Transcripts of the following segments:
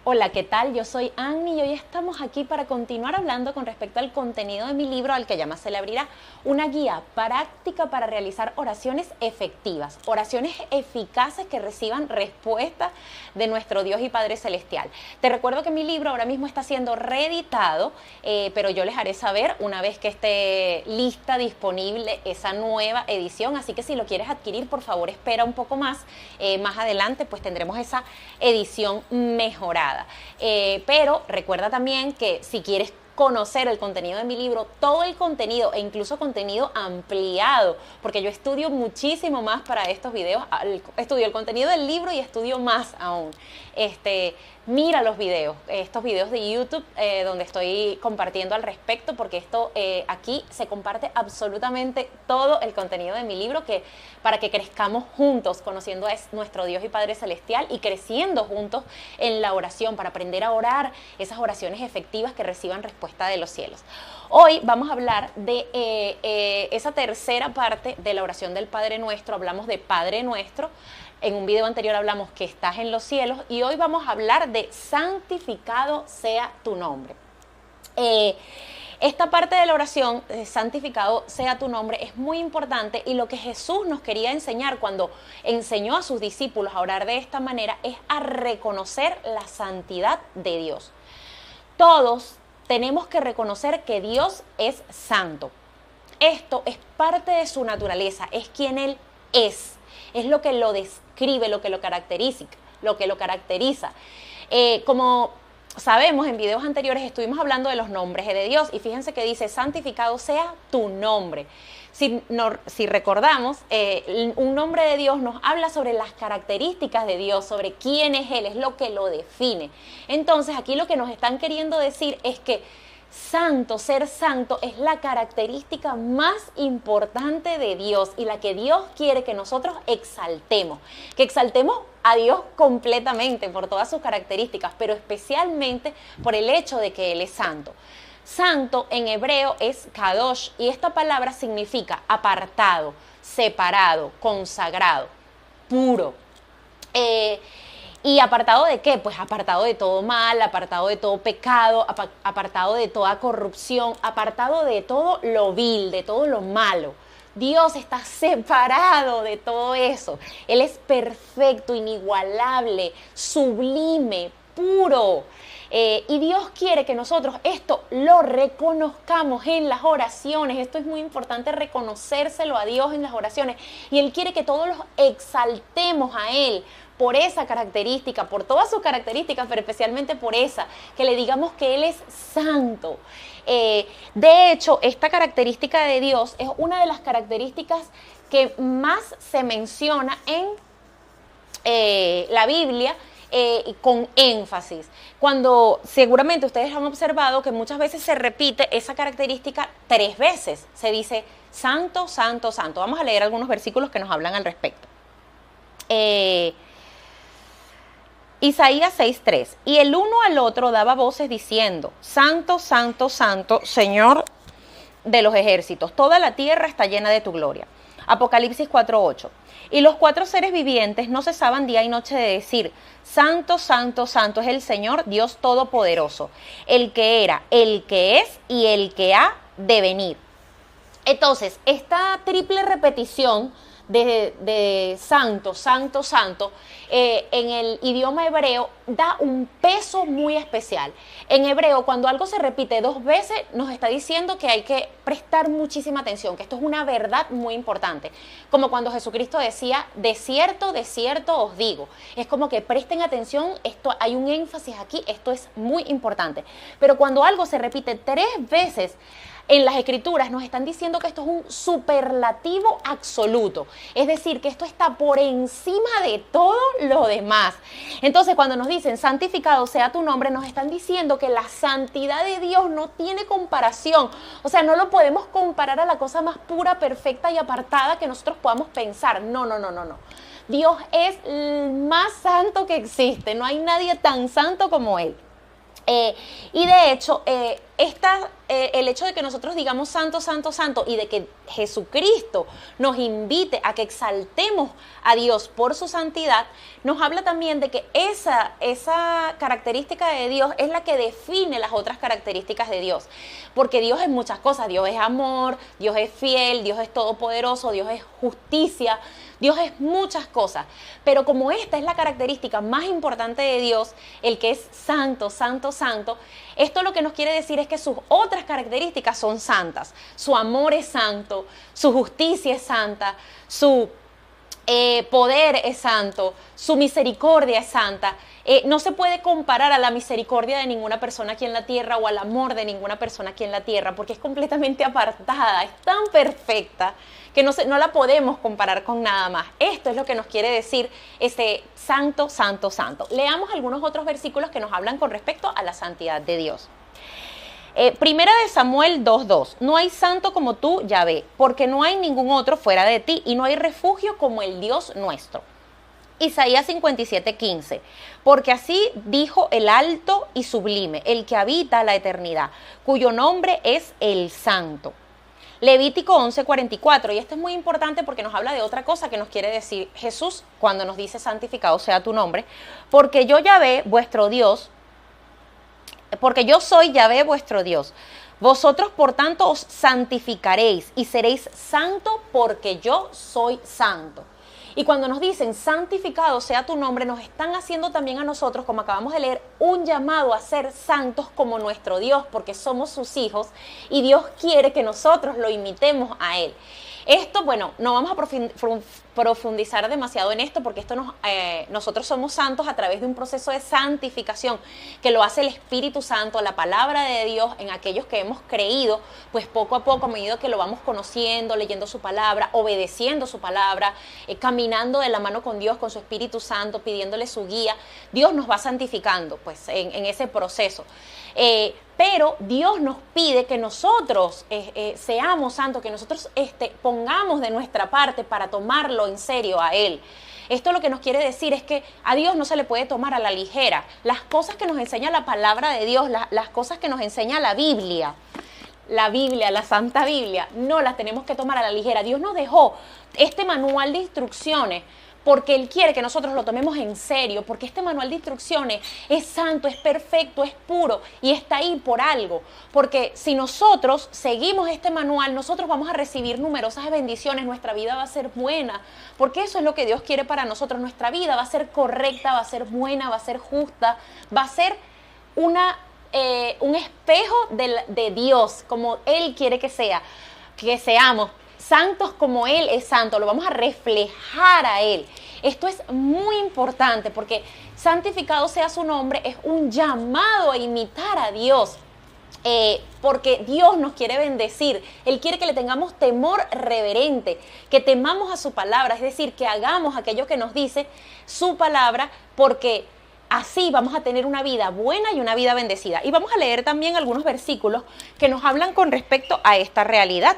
Hola, ¿qué tal? Yo soy Annie y hoy estamos aquí para continuar hablando con respecto al contenido de mi libro al que llama Se le abrirá, una guía práctica para realizar oraciones efectivas, oraciones eficaces que reciban respuesta de nuestro Dios y Padre Celestial. Te recuerdo que mi libro ahora mismo está siendo reeditado, pero yo les haré saber una vez que esté lista, disponible esa nueva edición, así que si lo quieres adquirir, por favor espera un poco más, más adelante pues tendremos esa edición mejorada. Pero recuerda también que si quieres conocer el contenido de mi libro, todo el contenido e incluso contenido ampliado, porque yo estudio muchísimo más para estos videos, estudio el contenido del libro y estudio más aún. Mira los videos, estos videos de YouTube donde estoy compartiendo al respecto, porque esto aquí se comparte absolutamente todo el contenido de mi libro para que crezcamos juntos conociendo a nuestro Dios y Padre Celestial y creciendo juntos en la oración para aprender a orar esas oraciones efectivas que reciban respuesta de los cielos. Hoy vamos a hablar de esa tercera parte de la oración del Padre Nuestro. Hablamos de Padre Nuestro. En un video anterior hablamos que estás en los cielos y hoy vamos a hablar de santificado sea tu nombre. Esta parte de la oración, santificado sea tu nombre, es muy importante y lo que Jesús nos quería enseñar cuando enseñó a sus discípulos a orar de esta manera es a reconocer la santidad de Dios. Todos tenemos que reconocer que Dios es santo. Esto es parte de su naturaleza, es quien Él es lo que lo describe, lo que lo caracteriza. Como sabemos, en videos anteriores estuvimos hablando de los nombres de Dios y fíjense que dice, santificado sea tu nombre. Si recordamos, un nombre de Dios nos habla sobre las características de Dios, sobre quién es Él, es lo que lo define. Entonces aquí lo que nos están queriendo decir es que ser santo es la característica más importante de Dios y la que Dios quiere que nosotros exaltemos. Que exaltemos a Dios completamente por todas sus características, pero especialmente por el hecho de que Él es santo. Santo en hebreo es kadosh y esta palabra significa apartado, separado, consagrado, puro. ¿Y apartado de qué? Pues apartado de todo mal, apartado de todo pecado, apartado de toda corrupción, apartado de todo lo vil, de todo lo malo. Dios está separado de todo eso. Él es perfecto, inigualable, sublime, puro. Y Dios quiere que nosotros esto lo reconozcamos en las oraciones. Esto es muy importante, reconocérselo a Dios en las oraciones. Y Él quiere que todos los exaltemos a Él por esa característica, por todas sus características, pero especialmente por esa, que le digamos que Él es santo. De hecho, esta característica de Dios es una de las características que más se menciona en la Biblia, con énfasis. Cuando seguramente ustedes han observado que muchas veces se repite esa característica 3 veces. Se dice santo, santo, santo. Vamos a leer algunos versículos que nos hablan al respecto. Isaías 6:3. Y el uno al otro daba voces diciendo, santo, santo, santo, Señor de los ejércitos, toda la tierra está llena de tu gloria. Apocalipsis 4:8. Y los 4 seres vivientes no cesaban día y noche de decir, santo, santo, santo es el Señor Dios Todopoderoso, el que era, el que es y el que ha de venir. Entonces, esta triple repetición de santo, santo, santo, en el idioma hebreo da un peso muy especial. En hebreo, cuando algo se repite 2 veces, nos está diciendo que hay que prestar muchísima atención, que esto es una verdad muy importante. Como cuando Jesucristo decía, de cierto os digo. Es como que presten atención, esto hay un énfasis aquí, esto es muy importante. Pero cuando algo se repite 3 veces, en las escrituras nos están diciendo que esto es un superlativo absoluto, es decir, que esto está por encima de todo lo demás. Entonces, cuando nos dicen santificado sea tu nombre, nos están diciendo que la santidad de Dios no tiene comparación, o sea, no lo podemos comparar a la cosa más pura, perfecta y apartada que nosotros podamos pensar. No. Dios es el más santo que existe, no hay nadie tan santo como Él. Y de hecho, el hecho de que nosotros digamos santo, santo, santo y de que Jesucristo nos invite a que exaltemos a Dios por su santidad, nos habla también de que esa característica de Dios es la que define las otras características de Dios. Porque Dios es muchas cosas. Dios es amor, Dios es fiel, Dios es todopoderoso, Dios es justicia, Dios es muchas cosas. Pero como esta es la característica más importante de Dios, el que es santo, santo, santo, esto lo que nos quiere decir es que sus otras características son santas. Su amor es santo, su justicia es santa, su poder es santo, su misericordia es santa. No se puede comparar a la misericordia de ninguna persona aquí en la tierra o al amor de ninguna persona aquí en la tierra, porque es completamente apartada, es tan perfecta que no la podemos comparar con nada más. Esto es lo que nos quiere decir ese santo, santo, santo. Leamos algunos otros versículos que nos hablan con respecto a la santidad de Dios. Primera de Samuel 2:2, no hay santo como tú, Yahvé, porque no hay ningún otro fuera de ti y no hay refugio como el Dios nuestro. Isaías 57:15, porque así dijo el alto y sublime, el que habita la eternidad, cuyo nombre es el Santo. Levítico 11:44, y esto es muy importante porque nos habla de otra cosa que nos quiere decir Jesús cuando nos dice santificado sea tu nombre, porque yo Yahvé, vuestro Dios, porque yo soy Yahvé vuestro Dios. Vosotros, por tanto, os santificaréis y seréis santo porque yo soy santo. Y cuando nos dicen santificado sea tu nombre, nos están haciendo también a nosotros, como acabamos de leer, un llamado a ser santos como nuestro Dios, porque somos sus hijos y Dios quiere que nosotros lo imitemos a Él. Esto, bueno, no vamos a profundizar demasiado en esto porque nosotros somos santos a través de un proceso de santificación que lo hace el Espíritu Santo, la palabra de Dios en aquellos que hemos creído, pues poco a poco, a medida que lo vamos conociendo, leyendo su palabra, obedeciendo su palabra, caminando de la mano con Dios, con su Espíritu Santo, pidiéndole su guía, Dios nos va santificando pues en ese proceso. Pero Dios nos pide que nosotros seamos santos, que nosotros pongamos de nuestra parte para tomarlo en serio a Él. Esto lo que nos quiere decir es que a Dios no se le puede tomar a la ligera. Las cosas que nos enseña la palabra de Dios, las cosas que nos enseña la Biblia, la Santa Biblia, no las tenemos que tomar a la ligera. Dios nos dejó este manual de instrucciones porque Él quiere que nosotros lo tomemos en serio, porque este manual de instrucciones es santo, es perfecto, es puro y está ahí por algo. Porque si nosotros seguimos este manual, nosotros vamos a recibir numerosas bendiciones, nuestra vida va a ser buena, porque eso es lo que Dios quiere para nosotros. Nuestra vida va a ser correcta, va a ser buena, va a ser justa, va a ser un espejo de Dios, como Él quiere que seamos. Santos como Él es santo, lo vamos a reflejar a Él. Esto es muy importante porque santificado sea su nombre es un llamado a imitar a Dios. Porque Dios nos quiere bendecir, Él quiere que le tengamos temor reverente, que temamos a su palabra, es decir, que hagamos aquello que nos dice su palabra, porque así vamos a tener una vida buena y una vida bendecida. Y vamos a leer también algunos versículos que nos hablan con respecto a esta realidad.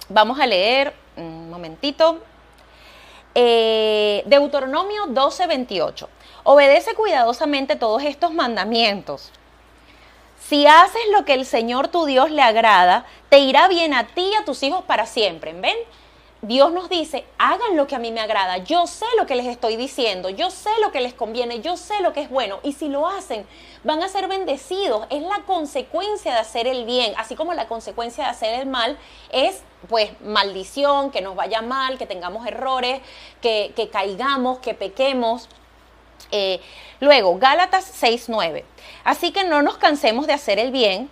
Vamos a leer, un momentito, Deuteronomio 12:28. Obedece cuidadosamente todos estos mandamientos. Si haces lo que el Señor tu Dios le agrada, te irá bien a ti y a tus hijos para siempre. ¿Ven? Dios nos dice, hagan lo que a mí me agrada, yo sé lo que les estoy diciendo, yo sé lo que les conviene, yo sé lo que es bueno, y si lo hacen, van a ser bendecidos. Es la consecuencia de hacer el bien, así como la consecuencia de hacer el mal es, pues, maldición, que nos vaya mal, que tengamos errores, que caigamos, que pequemos. Luego, Gálatas 6:9, así que no nos cansemos de hacer el bien.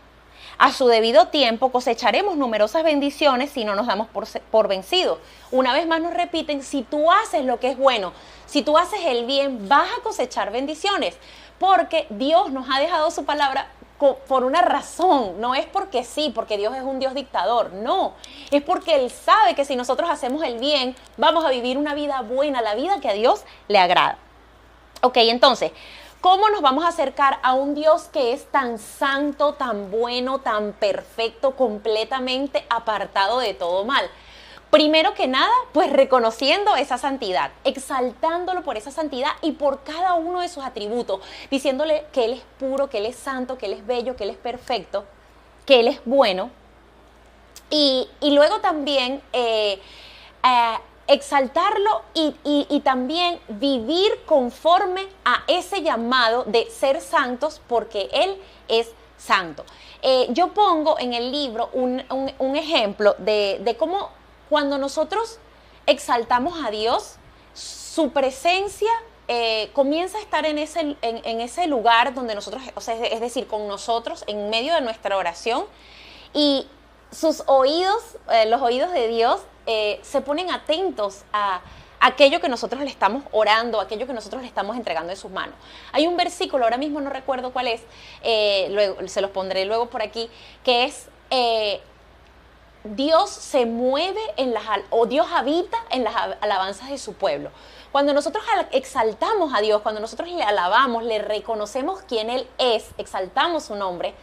A su debido tiempo cosecharemos numerosas bendiciones si no nos damos por vencidos. Una vez más nos repiten, si tú haces lo que es bueno, si tú haces el bien, vas a cosechar bendiciones. Porque Dios nos ha dejado su palabra por una razón. No es porque sí, porque Dios es un Dios dictador. No, es porque Él sabe que si nosotros hacemos el bien, vamos a vivir una vida buena, la vida que a Dios le agrada. Ok, entonces, ¿cómo nos vamos a acercar a un Dios que es tan santo, tan bueno, tan perfecto, completamente apartado de todo mal? Primero que nada, pues reconociendo esa santidad, exaltándolo por esa santidad y por cada uno de sus atributos, diciéndole que Él es puro, que Él es santo, que Él es bello, que Él es perfecto. que Él es bueno. Y luego también exaltarlo y también vivir conforme a ese llamado de ser santos, porque Él es santo. Yo pongo en el libro un ejemplo de cómo cuando nosotros exaltamos a Dios, su presencia comienza a estar en ese lugar donde nosotros, o sea, es decir, con nosotros, en medio de nuestra oración, y sus oídos, los oídos de Dios, se ponen atentos a aquello que nosotros le estamos orando, aquello que nosotros le estamos entregando en sus manos. Hay un versículo, ahora mismo no recuerdo cuál es, luego, se los pondré luego por aquí, que es, Dios se mueve o Dios habita en las alabanzas de su pueblo. Cuando nosotros exaltamos a Dios, cuando nosotros le alabamos, le reconocemos quién Él es, exaltamos su nombre,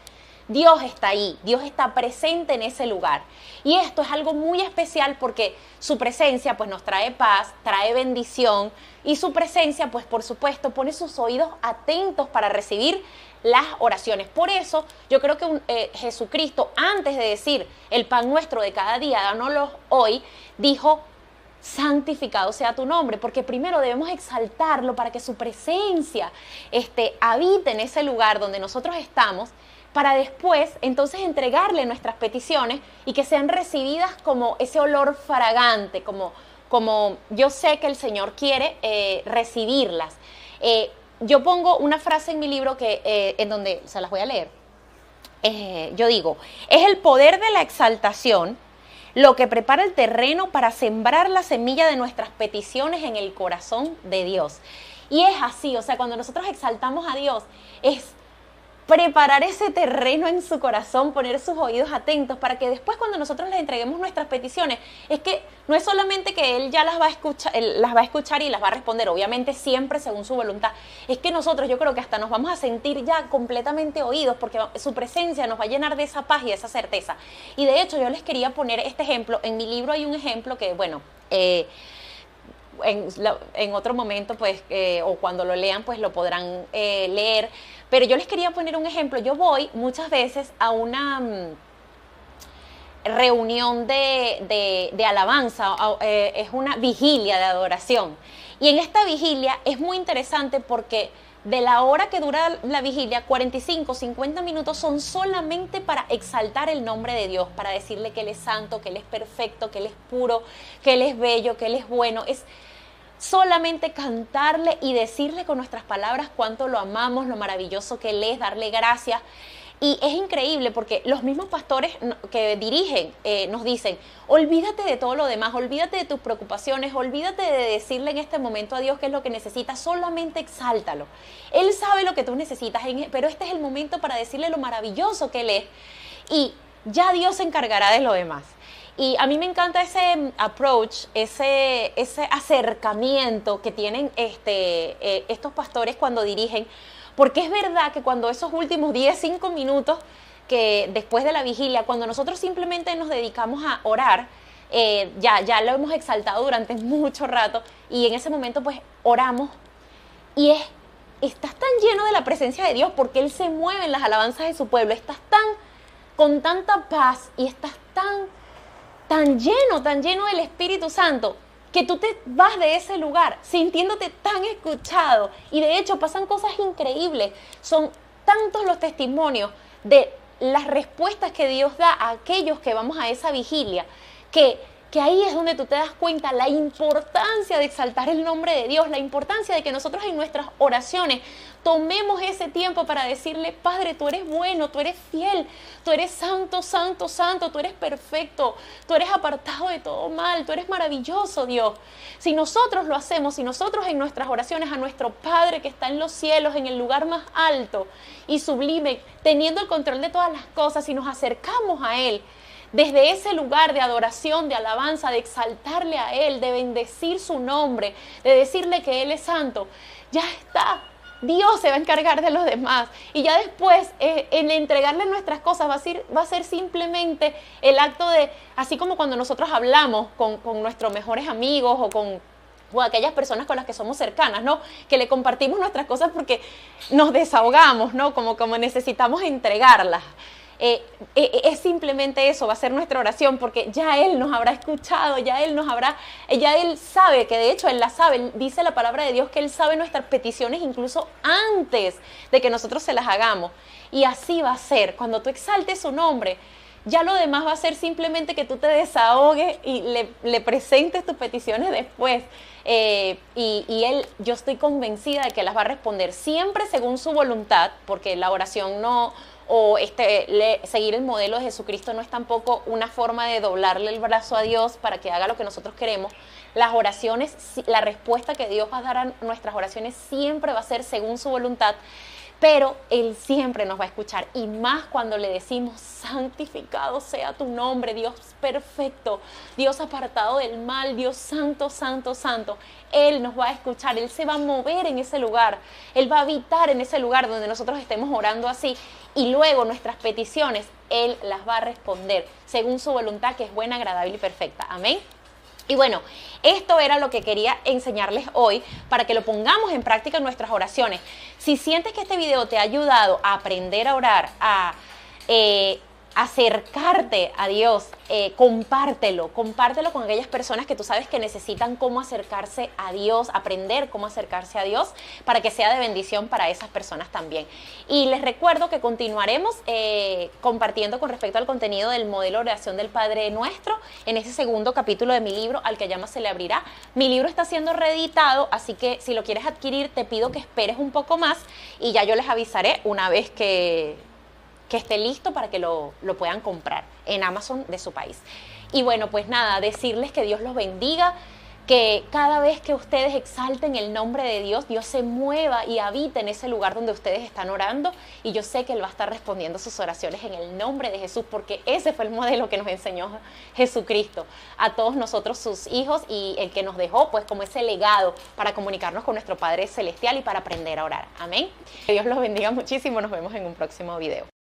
Dios está ahí, Dios está presente en ese lugar. Y esto es algo muy especial porque su presencia pues nos trae paz, trae bendición, y su presencia pues por supuesto pone sus oídos atentos para recibir las oraciones. Por eso yo creo que Jesucristo, antes de decir el pan nuestro de cada día, dánoslo hoy, dijo: santificado sea tu nombre, porque primero debemos exaltarlo para que su presencia habite en ese lugar donde nosotros estamos, para después entonces entregarle nuestras peticiones y que sean recibidas como ese olor fragante, como yo sé que el Señor quiere recibirlas. Yo pongo una frase en mi libro en donde se las voy a leer. Yo digo: es el poder de la exaltación lo que prepara el terreno para sembrar la semilla de nuestras peticiones en el corazón de Dios. Y es así, o sea, cuando nosotros exaltamos a Dios, es preparar ese terreno en su corazón, poner sus oídos atentos para que después, cuando nosotros le entreguemos nuestras peticiones, es que no es solamente que Él ya las va a escuchar y las va a responder, obviamente siempre según su voluntad, es que nosotros, yo creo que hasta nos vamos a sentir ya completamente oídos, porque su presencia nos va a llenar de esa paz y de esa certeza. Y de hecho yo les quería poner este ejemplo. En mi libro hay un ejemplo que, bueno, en otro momento, pues, o cuando lo lean, pues lo podrán leer. Pero yo les quería poner un ejemplo. Yo voy muchas veces a una reunión de alabanza, es una vigilia de adoración. Y en esta vigilia es muy interesante porque de la hora que dura la vigilia, 45, 50 minutos son solamente para exaltar el nombre de Dios, para decirle que Él es santo, que Él es perfecto, que Él es puro, que Él es bello, que Él es bueno. Es solamente cantarle y decirle con nuestras palabras cuánto lo amamos, lo maravilloso que Él es, darle gracias. Y es increíble porque los mismos pastores que dirigen nos dicen: olvídate de todo lo demás, olvídate de tus preocupaciones, olvídate de decirle en este momento a Dios qué es lo que necesitas, solamente exáltalo. Él sabe lo que tú necesitas, pero este es el momento para decirle lo maravilloso que Él es, y ya Dios se encargará de lo demás. Y a mí me encanta ese approach, ese acercamiento que tienen estos pastores cuando dirigen, porque es verdad que cuando esos últimos 10, 5 minutos que después de la vigilia, cuando nosotros simplemente nos dedicamos a orar, ya lo hemos exaltado durante mucho rato, y en ese momento pues oramos, y estás tan lleno de la presencia de Dios porque Él se mueve en las alabanzas de su pueblo, estás con tanta paz y estás tan lleno del Espíritu Santo, que tú te vas de ese lugar sintiéndote tan escuchado. Y de hecho pasan cosas increíbles. Son tantos los testimonios de las respuestas que Dios da a aquellos que vamos a esa vigilia, que ahí es donde tú te das cuenta la importancia de exaltar el nombre de Dios, la importancia de que nosotros en nuestras oraciones tomemos ese tiempo para decirle: Padre, tú eres bueno, tú eres fiel, tú eres santo, santo, santo, tú eres perfecto, tú eres apartado de todo mal, tú eres maravilloso, Dios. Si nosotros lo hacemos, si nosotros en nuestras oraciones a nuestro Padre que está en los cielos, en el lugar más alto y sublime, teniendo el control de todas las cosas, si nos acercamos a Él, desde ese lugar de adoración, de alabanza, de exaltarle a Él, de bendecir su nombre, de decirle que Él es santo, ya está. Dios se va a encargar de los demás. Y ya después, en entregarle nuestras cosas, va a ser simplemente el acto de, así como cuando nosotros hablamos con nuestros mejores amigos o aquellas personas con las que somos cercanas, ¿no? Que le compartimos nuestras cosas porque nos desahogamos, ¿no? Como necesitamos entregarlas. Es simplemente eso, va a ser nuestra oración, porque ya Él nos habrá escuchado, ya Él sabe, que de hecho Él la sabe. Dice la palabra de Dios que Él sabe nuestras peticiones incluso antes de que nosotros se las hagamos. Y así va a ser, cuando tú exaltes su nombre, ya lo demás va a ser simplemente que tú te desahogues y le presentes tus peticiones después. Y Él, yo estoy convencida de que las va a responder siempre según su voluntad, porque la oración no, o seguir el modelo de Jesucristo no es tampoco una forma de doblarle el brazo a Dios para que haga lo que nosotros queremos. Las oraciones, la respuesta que Dios va a dar a nuestras oraciones siempre va a ser según su voluntad, pero Él siempre nos va a escuchar, y más cuando le decimos: santificado sea tu nombre, Dios perfecto, Dios apartado del mal, Dios santo, santo, santo. Él nos va a escuchar, Él se va a mover en ese lugar, Él va a habitar en ese lugar donde nosotros estemos orando así, y luego nuestras peticiones Él las va a responder según su voluntad, que es buena, agradable y perfecta. Amén. Y bueno, esto era lo que quería enseñarles hoy para que lo pongamos en práctica en nuestras oraciones. Si sientes que este video te ha ayudado a aprender a orar, a acercarte a Dios, compártelo con aquellas personas que tú sabes que necesitan cómo acercarse a Dios, aprender cómo acercarse a Dios, para que sea de bendición para esas personas también. Y les recuerdo que continuaremos compartiendo con respecto al contenido del modelo de oración del Padre Nuestro en ese segundo capítulo de mi libro, Al que llama se le abrirá. Mi libro está siendo reeditado, así que si lo quieres adquirir te pido que esperes un poco más y ya yo les avisaré una vez que esté listo para que lo puedan comprar en Amazon de su país. Y bueno, pues nada, decirles que Dios los bendiga, que cada vez que ustedes exalten el nombre de Dios, Dios se mueva y habite en ese lugar donde ustedes están orando, y yo sé que Él va a estar respondiendo sus oraciones en el nombre de Jesús, porque ese fue el modelo que nos enseñó Jesucristo a todos nosotros, sus hijos, y el que nos dejó pues como ese legado para comunicarnos con nuestro Padre Celestial y para aprender a orar. Amén. Que Dios los bendiga muchísimo, nos vemos en un próximo video.